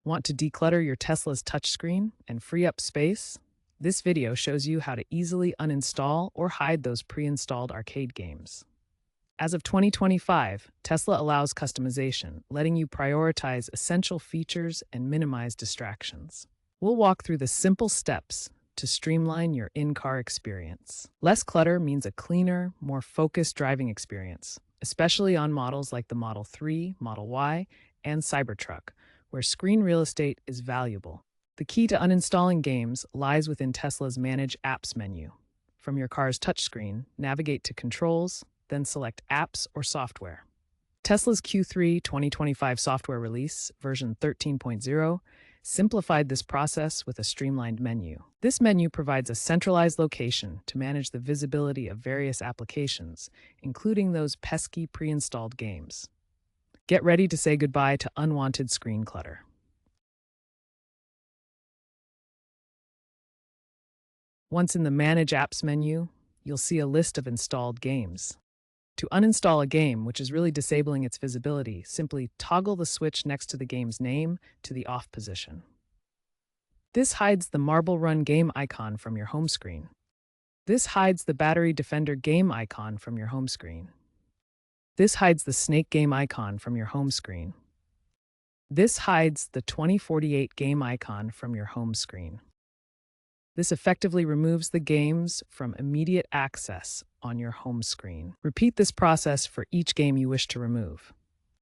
Want to declutter your Tesla's touchscreen and free up space? This video shows you how to easily uninstall or hide those pre-installed arcade games. As of 2025, Tesla allows customization, letting you prioritize essential features and minimize distractions. We'll walk through the simple steps to streamline your in-car experience. Less clutter means a cleaner, more focused driving experience, especially on models like the Model 3, Model Y, and Cybertruck, where screen real estate is valuable. The key to uninstalling games lies within Tesla's Manage Apps menu. From your car's touchscreen, navigate to Controls, then select Apps or Software. Tesla's Q3 2025 software release, version 13.0, simplified this process with a streamlined menu. This menu provides a centralized location to manage the visibility of various applications, including those pesky pre-installed games. Get ready to say goodbye to unwanted screen clutter. Once in the Manage Apps menu, you'll see a list of installed games. To uninstall a game, which is really disabling its visibility, simply toggle the switch next to the game's name to the off position. This hides the Marble Run game icon from your home screen. This hides the Battery Defender game icon from your home screen. This hides the Snake game icon from your home screen. This hides the 2048 game icon from your home screen. This effectively removes the games from immediate access on your home screen. Repeat this process for each game you wish to remove.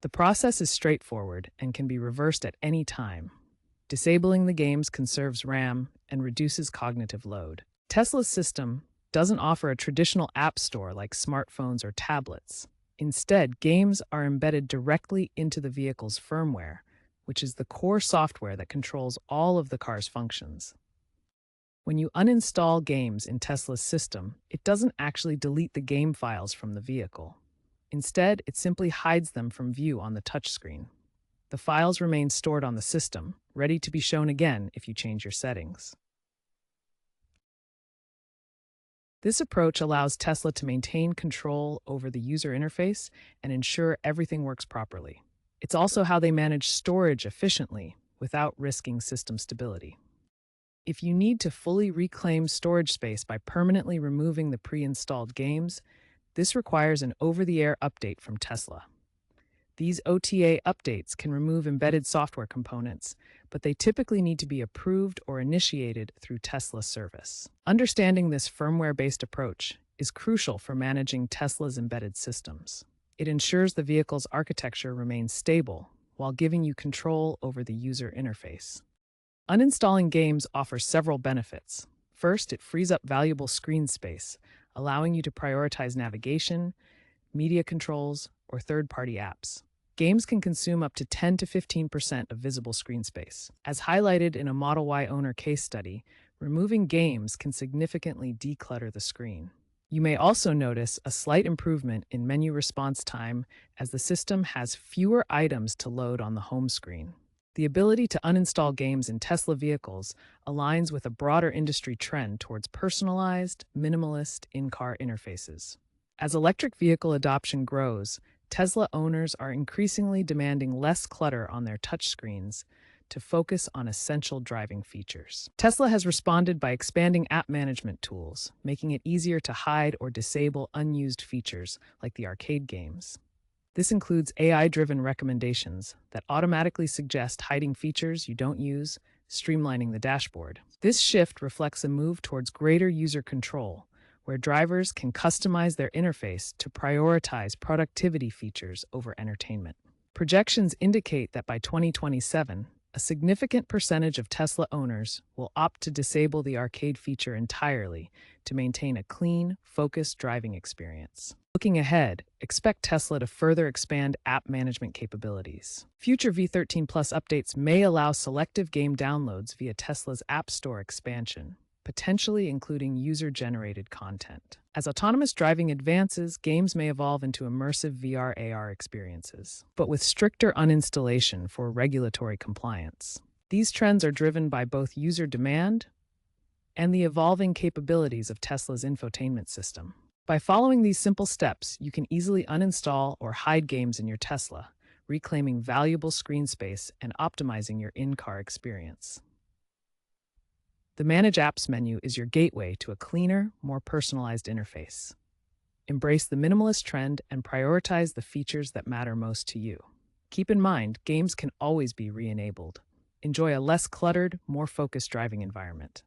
The process is straightforward and can be reversed at any time. Disabling the games conserves RAM and reduces cognitive load. Tesla's system doesn't offer a traditional app store like smartphones or tablets. Instead, games are embedded directly into the vehicle's firmware, which is the core software that controls all of the car's functions. When you uninstall games in Tesla's system, it doesn't actually delete the game files from the vehicle. Instead, it simply hides them from view on the touchscreen. The files remain stored on the system, ready to be shown again if you change your settings. This approach allows Tesla to maintain control over the user interface and ensure everything works properly. It's also how they manage storage efficiently without risking system stability. If you need to fully reclaim storage space by permanently removing the pre-installed games, this requires an over-the-air update from Tesla. These OTA updates can remove embedded software components, but they typically need to be approved or initiated through Tesla service. Understanding this firmware-based approach is crucial for managing Tesla's embedded systems. It ensures the vehicle's architecture remains stable while giving you control over the user interface. Uninstalling games offers several benefits. First, it frees up valuable screen space, allowing you to prioritize navigation, media controls, or third-party apps. Games can consume up to 10 to 15% of visible screen space. As highlighted in a Model Y owner case study, removing games can significantly declutter the screen. You may also notice a slight improvement in menu response time as the system has fewer items to load on the home screen. The ability to uninstall games in Tesla vehicles aligns with a broader industry trend towards personalized, minimalist in-car interfaces. As electric vehicle adoption grows, Tesla owners are increasingly demanding less clutter on their touchscreens to focus on essential driving features. Tesla has responded by expanding app management tools, making it easier to hide or disable unused features like the arcade games. This includes AI-driven recommendations that automatically suggest hiding features you don't use, streamlining the dashboard. This shift reflects a move towards greater user control, where drivers can customize their interface to prioritize productivity features over entertainment. Projections indicate that by 2027, a significant percentage of Tesla owners will opt to disable the arcade feature entirely to maintain a clean, focused driving experience. Looking ahead, expect Tesla to further expand app management capabilities. Future V13 Plus updates may allow selective game downloads via Tesla's App Store expansion, potentially including user-generated content. As autonomous driving advances, games may evolve into immersive VR/AR experiences, but with stricter uninstallation for regulatory compliance. These trends are driven by both user demand and the evolving capabilities of Tesla's infotainment system. By following these simple steps, you can easily uninstall or hide games in your Tesla, reclaiming valuable screen space and optimizing your in-car experience. The Manage Apps menu is your gateway to a cleaner, more personalized interface. Embrace the minimalist trend and prioritize the features that matter most to you. Keep in mind, games can always be re-enabled. Enjoy a less cluttered, more focused driving environment.